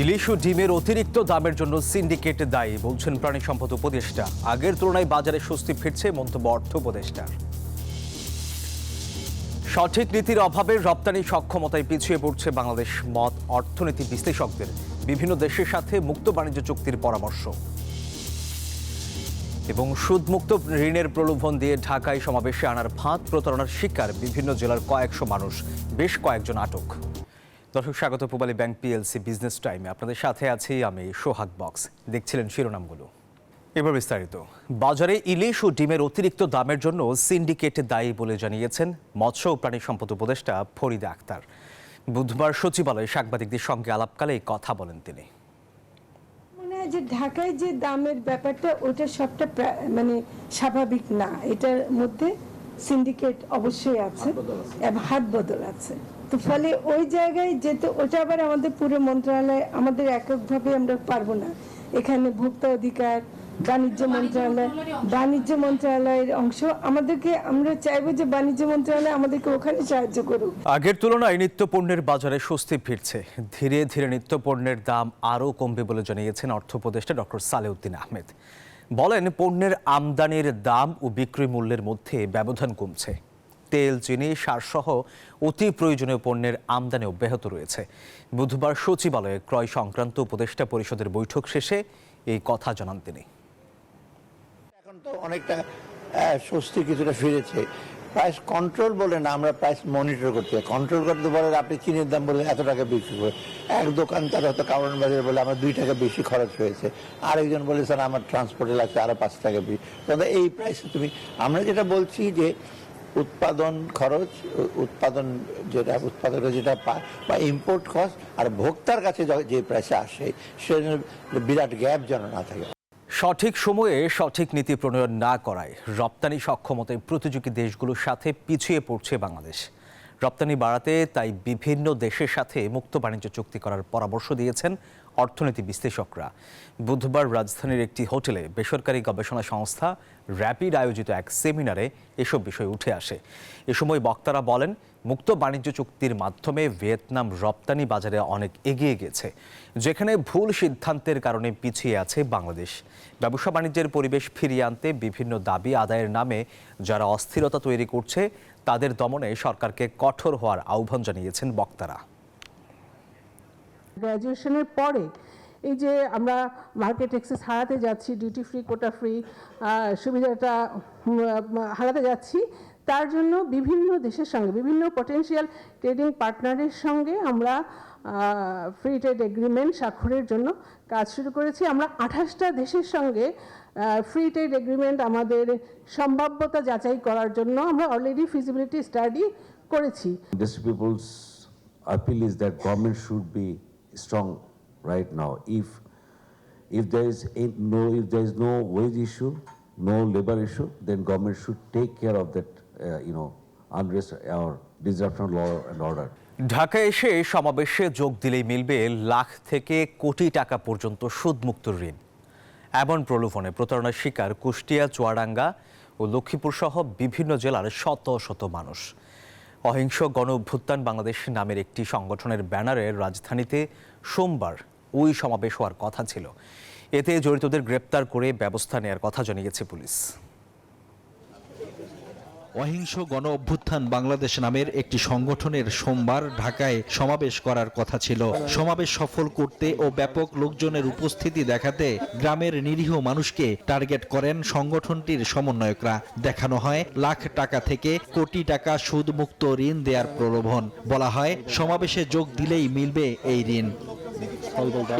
ইলিশ ও ডিমের অতিরিক্ত দামের জন্য সিন্ডিকেট দায়ী বলছেন প্রাণী সম্পদ উপদেষ্টা। আগের তুলনায় বাজারে স্বস্তি ফিরছে মন্তব্য অর্থ উপদেষ্টার। সঠিক নীতির অভাবে রপ্তানি সক্ষমতায় পিছিয়ে পড়ছে বাংলাদেশ, মত অর্থনীতি বিশ্লেষকদের। বিভিন্ন দেশের সাথে মুক্ত বাণিজ্য চুক্তির পরামর্শ। এবং সুদমুক্ত ঋণের প্রলোভন দিয়ে ঢাকায় সমাবেশে আনার ফাঁদ প্রতারণার শিকার বিভিন্ন জেলার কয়েকশো মানুষ, বেশ কয়েকজন আটক। দর্শক, স্বাগত পূবালী ব্যাংক পিএলসি বিজনেস টাইমে। আপনাদের সাথে আছি আমি সোহাগ বক্স। দেখছিলেন শিরোনামগুলো, এবার বিস্তারিত। বাজারে ইলিশ ও ডিমের অতিরিক্ত দামের জন্য সিন্ডিকেট দায়ী বলে জানিয়েছেন মৎস্য ও প্রাণী সম্পদ উপদেষ্টা ফরিদা আক্তার। বুধবার সচিবালয়ে সাংবাদিকদের সঙ্গে আলাপকালে এই কথা বলেন তিনি। যে ঢাকায় যে দামের ব্যাপারটা, ওটা সবটা মানে স্বাভাবিক না। এটার মধ্যে সিন্ডিকেট অবশ্যই আছে, হাত বদল আছে। তো ফলে ওই জায়গায় যেতে, ওটা আবার আমাদের পুরো মন্ত্রণালয়, আমাদের এককভাবে আমরা পারবো না। এখানে ভোক্তা অধিকার, বাণিজ্য মন্ত্রণালয়ের অংশ আমাদেরকে, আমরা চাইবো যে বাণিজ্য মন্ত্রণালয় আমাদেরকে ওখানে সাহায্য করুক। আগের তুলনায় নিত্য পণ্যের বাজারে স্বস্তি ফিরছে। ধীরে ধীরে নিত্য পণ্যের দাম আরও কমবে বলে জানিয়েছেন অর্থ উপদেষ্টা ডক্টর সালেউদ্দিন আহমেদ। বলেন, পণ্যের আমদানির দাম ও বিক্রয় মূল্যের মধ্যে ব্যবধান কমছে। তেল, চিনি, সারসহ অতি প্রয়োজনীয় পণ্যের আমদানি অব্যাহত রয়েছে। বুধবার সচিবালয়ে ক্রয় সংক্রান্ত উপদেষ্টা পরিষদের বৈঠক শেষে এই কথা জানান তিনি। এখন তো অনেকটা স্বস্তি কিছুটা ফিরেছে। প্রাইস কন্ট্রোল বলে না, আমরা প্রাইস মনিটর করতে হয়। কন্ট্রোল করতে বলে আপনি চিনির দাম বলে এত টাকা বিক্রি করে, এক দোকানদার হয়তো কারণ বাজারে বলে আমার 2 টাকা বেশি খরচ হয়েছে, আরেকজন বলে স্যার আমার ট্রান্সপোর্টে লাগছে আরো 5 টাকা বেশি। তাহলে এই প্রাইসে তুমি, আমরা যেটা বলছি যে উৎপাদন খরচ, উৎপাদকের যেটা পায় বা ইম্পোর্ট কস্ট আর ভোক্তার কাছে যে প্রাইসে আসে, সেজন্য বিরাট গ্যাপ যেন না থাকে। সঠিক সময়ে সঠিক নীতি প্রণয়ন না করায় রপ্তানি সক্ষমতায় প্রতিযোগী দেশগুলোর সাথে পিছিয়ে পড়ছে বাংলাদেশ। রপ্তানি বাড়াতে তাই বিভিন্ন দেশের সাথে মুক্ত বাণিজ্য চুক্তি করার পরামর্শ দিয়েছেন অর্থনীতি বিশ্লেষকরা। বুধবার রাজধানীর একটি হোটেলে বেসরকারি গবেষণা সংস্থা র্যাপিড আয়োজিত এক সেমিনারে এসব বিষয় উঠে আসে। এ সময় বক্তারা বলেন, মুক্ত বাণিজ্য চুক্তির মাধ্যমে ভিয়েতনাম রপ্তানি বাজারে অনেক এগিয়ে গেছে, যেখানে ভুল সিদ্ধান্তের কারণে পিছিয়ে আছে বাংলাদেশ। ব্যবসা বাণিজ্যের পরিবেশ ফিরিয়ে আনতে বিভিন্ন দাবি আদায়ের নামে যারা অস্থিরতা তৈরি করছে, তাদের দমনে সরকারকে কঠোর হওয়ার আহ্বান জানিয়েছেন বক্তারা। গ্র্যাজুয়েশনের পরে এই যে আমরা মার্কেট অ্যাক্সেস হারাতে যাচ্ছি, ডিউটি ফ্রি, কোটা ফ্রি সুবিধাটা হারাতে যাচ্ছি, তার জন্য বিভিন্ন দেশের সঙ্গে, বিভিন্ন পটেনশিয়াল ট্রেডিং পার্টনারের সঙ্গে আমরা ফ্রি ট্রেড এগ্রিমেন্ট স্বাক্ষরের জন্য কাজ শুরু করেছি। আমরা 28টা দেশের সঙ্গে ফ্রি ট্রেড এগ্রিমেন্ট আমাদের সম্ভাব্যতা যাচাই করার জন্য আমরা অলরেডি ফিজিবিলিটি স্টাডি করেছি। Industry people's appeal is that government should be strong right now. If there is no wage issue, no labor issue, then government should take care of that unrest or disruption of law and order. ঢাকায় এসে সমাবেশে যোগ দিলেই মিলবে লাখ থেকে কোটি টাকা পর্যন্ত সুদমুক্ত ঋণ। এমন প্রলোভনে প্রতারণার শিকার কুষ্টিয়া, চুয়াডাঙ্গা ও লক্ষ্মীপুর সহ বিভিন্ন জেলার শত শত মানুষ। অহিংস গণ অভ্যুত্থান বাংলাদেশ নামের একটি সংগঠনের ব্যানারে রাজধানীতে সোমবার ওই সমাবেশ হওয়ার কথা ছিল। এতে জড়িতদের গ্রেপ্তার করে ব্যবস্থা নেওয়ার কথা জানিয়েছে পুলিশ। অহিংস গণ অভ্যুত্থান বাংলাদেশ নামের একটি সংগঠনের সোমবার ঢাকায় সমাবেশ করার কথা ছিল। সমাবেশ সফল করতে ও ব্যাপক লোকজনের উপস্থিতি দেখাতে গ্রামের নিরীহ মানুষকে টার্গেট করেন সংগঠনটির সমন্বয়করা। দেখানো হয় লাখ টাকা থেকে কোটি টাকা সুদমুক্ত ঋণ দেওয়ার প্রলোভন। বলা হয়, সমাবেশে যোগ দিলেই মিলবে এই ঋণ।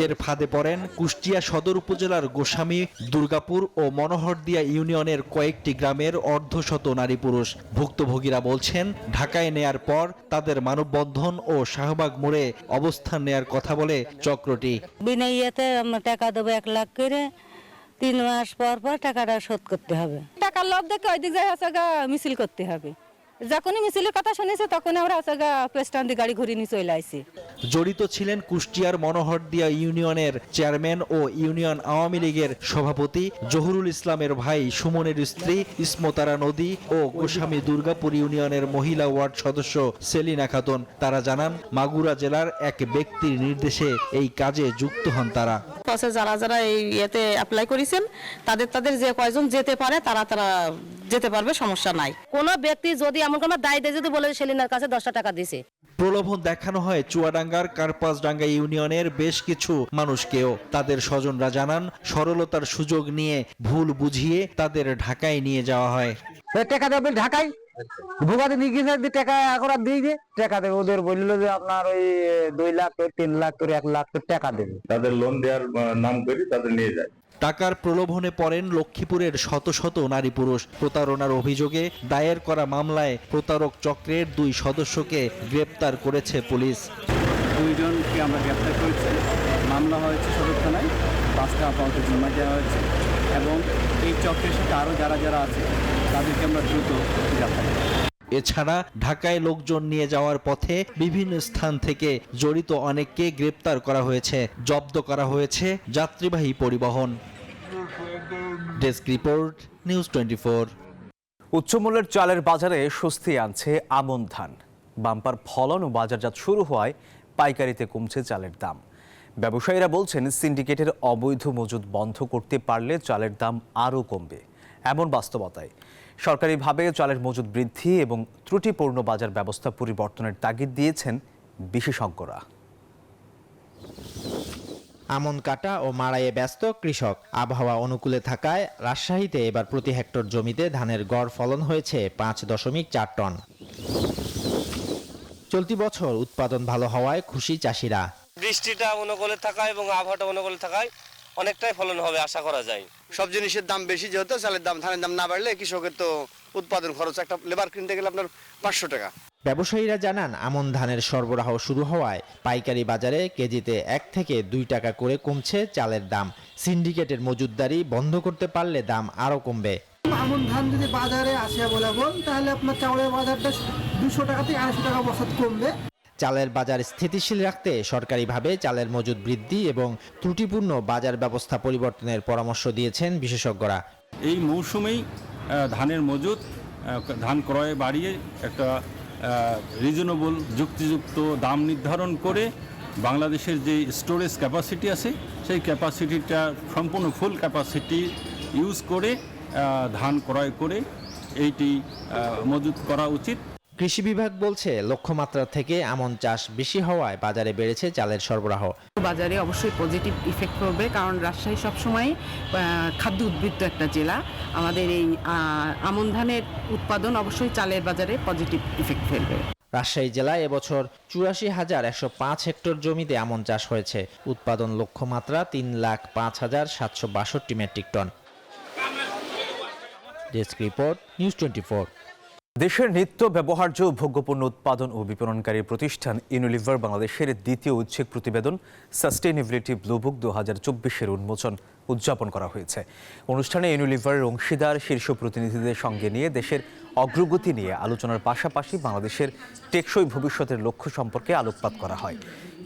এর ফাঁদে পড়েন কুষ্টিয়া সদর উপজেলার গোস্বামী, দুর্গাপুর ও মনোহরদিয়া ইউনিয়নের কয়েকটি গ্রামের অর্ধশত নারী পুরুষ। ভুক্তভোগীরা বলছেন, ঢাকায় নেয়ার পর তাদের মানববন্ধন ও শাহবাগ মোড়ে অবস্থান নেয়ার কথা বলে চক্রটি। বিনা ইয়েতে আমরা টাকা দেবো 1 লাখ করে, 3 মাস পর পর টাকাটা শোধ করতে হবে। টাকার লোভ দেখে ওই দিক যায় মিছিল করতে হবে। যখনই মিছিলের কথা শুনেছে তখন আমরা প্রেস্টান দিয়ে গাড়ি ঘুরিয়ে নিয়ে চলে আসি। জড়িত ছিলেন কুষ্টিয়ার মনোহরদিয়া ইউনিয়নের চেয়ারম্যান ও ইউনিয়ন আওয়ামী লীগের সভাপতি জহুরুল ইসলামের ভাই সুমনের স্ত্রী ইসমতারা নদী ও গোস্বামী দুর্গাপুর ইউনিয়নের মহিলা ওয়ার্ড সদস্য সেলিনা খাতুন। তারা জানান, মাগুরা জেলার এক ব্যক্তির নির্দেশে এই কাজে যুক্ত হন তারা। যারা যারা এই ইয়েতে অ্যাপ্লাই করেছেন তাদের যে কয়জন যেতে পারে তারা যেতে পারবে, সমস্যা নাই। কোনো ব্যক্তি যদি এমন কোনো দায় দেয়, যদি বলে সেলিনার কাছে 10 টাকা দিছে, প্রলোভন দেখানো হয় চুয়াডাঙ্গার কার্পাসডাঙ্গা ইউনিয়নের বেশ কিছু মানুষকেও। তাদের স্বজনরা জানান, সরলতার সুযোগ নিয়ে ভুল বুঝিয়ে তাদের ঢাকায় নিয়ে যাওয়া হয়। টাকা দেবে ঢাকায় ভোগাতে নিয়ে গেছে, টাকা এখন দিয়ে যে টাকা দেবে। ওদের বললো যে আপনার ওই 2 লাখ 3 লাখ 1 লাখ টাকা দেবে। তাদের লোন দেওয়ার নাম করে তাদের নিয়ে যায়। টাকার প্রলোভনে পড়েন লক্ষ্মীপুরের শত শত নারী পুরুষ। প্রতারণার অভিযোগে দায়ের করা মামলায় প্রতারক চক্রের 2 সদস্যকে গ্রেপ্তার করেছে পুলিশ। 2 জনকে আমরা গ্রেপ্তার করেছি। মামলা হয়েছে সদর থানায়, 5টা আপাতত জিম্মা দেওয়া হয়েছে এবং এই চক্রের সাথে আরও যারা আছে তাদেরকে আমরা দ্রুত গ্রেপ্তার করব। এছাড়া ঢাকায় লোকজন নিয়ে যাওয়ার পথে বিভিন্ন স্থান থেকে জড়িত অনেককে গ্রেপ্তার করা হয়েছে, জব্দ করা হয়েছে যাত্রীবাহী পরিবহন। Desk report, news 24। উচ্চমূল্যের চালের বাজারে স্বস্তি আনছে আমন ধান। বাম্পার ফলন ও বাজারজাত শুরু হওয়ায় পাইকারিতে কমছে চালের দাম। ব্যবসায়ীরা বলছেন, সিন্ডিকেটের অবৈধ মজুদ বন্ধ করতে পারলে চালের দাম আরও কমবে। এমন বাস্তবতায় সরকারিভাবে চালের মজুদ বৃদ্ধি এবং ত্রুটিপূর্ণ বাজার ব্যবস্থা পরিবর্তনের তাগিদ দিয়েছেন বিশেষজ্ঞরা। আমন কাটা ও মাড়াইয়ে ব্যস্ত কৃষক। আবহাওয়া অনুকূলে থাকায় রাজশাহীতে এবার প্রতি হেক্টর জমিতে ধানের গড় ফলন হয়েছে 5.4 টন। চলতি বছর উৎপাদন ভালো হওয়ায় খুশি চাষিরা। বৃষ্টিটা অনুকূলে থাকায় এবং আবহাওয়াটা অনুকূলে থাকায় অনেকটাই ফলন হবে আশা করা যায়। সব জিনিসের দাম বেশি, যেহেতু চালের দাম ধানের দাম না বাড়লে কৃষকের তো উৎপাদন খরচ, একটা লেবার কিনতে গেলে আপনার 500 টাকা। ব্যবসায়ীরা জানান, আমন ধানের সরবরাহ শুরু হওয়ায় পাইকারি বাজারে কেজিতে 1 থেকে 2 টাকা করে কমছে চালের দাম। সিন্ডিকেটের মজুতদারি বন্ধ করতে পারলে দাম আরও কমবে। আমন ধান যদি বাজারে আসে বলাবল, তাহলে আপনার চাউলের বাজারটা 200 টাকা থেকে 250 টাকা বছর কমবে। চালের বাজার স্থিতিশীল রাখতে সরকারিভাবে চালের মজুদ বৃদ্ধি এবং ত্রুটিপূর্ণ বাজার ব্যবস্থা পরিবর্তনের পরামর্শ দিয়েছেন বিশেষজ্ঞরা। এই মৌসুমেই ধানের মজুদ, ধান ক্রয় বাড়িয়ে একটা রিজনেবল যুক্তিযুক্ত দাম নির্ধারণ করে বাংলাদেশের যে স্টোরেজ ক্যাপাসিটি আছে সেই ক্যাপাসিটিটা সম্পূর্ণ ফুল ক্যাপাসিটি ইউজ করে ধান ক্রয় করে এইটি মজুদ করা উচিত। কৃষি বিভাগ বলছে, লক্ষ্যমাত্রা থেকে আমন চাষ বেশি হওয়ায় বাজারে বেড়েছে চালের সরবরাহ। বাজারে অবশ্যই পজিটিভ ইফেক্ট করবে, কারণ রাজশাহী সবসময় খাদ্য উদ্বৃত্ত একটা জেলা। আমাদের এই আমন ধানের উৎপাদন অবশ্যই চালের বাজারে পজিটিভ ইফেক্ট ফেলবে। রাজশাহী জেলায় এবছর 84,105 হেক্টর জমিতে আমন চাষ হয়েছে। উৎপাদন লক্ষ্যমাত্রা 3,05,762 metric ton. Desk report, news 24। দেশের নিত্য ব্যবহার্য ভোগ্যপণ্য উৎপাদন ও বিপণনকারী প্রতিষ্ঠান ইউনিলিভার বাংলাদেশের দ্বিতীয় ঐচ্ছিক প্রতিবেদন সাস্টেইনেবিলিটি ব্লুবুক 2024-এর উন্মোচন উদযাপন করা হয়েছে। অনুষ্ঠানে ইউনিলিভারের অংশীদার শীর্ষ প্রতিনিধিদের সঙ্গে নিয়ে দেশের অগ্রগতি নিয়ে আলোচনার পাশাপাশি বাংলাদেশের টেকসই ভবিষ্যতের লক্ষ্য সম্পর্কে আলোকপাত করা হয়।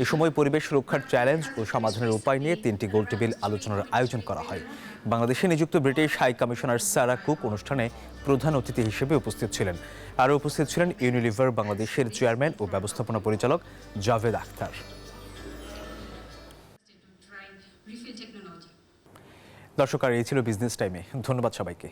এ সময় পরিবেশ রক্ষার চ্যালেঞ্জ ও সমাধানের উপায় নিয়ে 3টি গোলটেবিল আলোচনার আয়োজন করা হয়। বাংলাদেশে নিযুক্ত British high commissioner Sarah Cook অনুষ্ঠানে প্রধান অতিথি হিসেবে উপস্থিত ছিলেন। আরও উপস্থিত ছিলেন ইউনিলিভার বাংলাদেশের চেয়ারম্যান ও ব্যবস্থাপনা পরিচালক জাভেদ আখতার। দর্শক, আর এই ছিল বিজনেস টাইমে। ধন্যবাদ সবাইকে।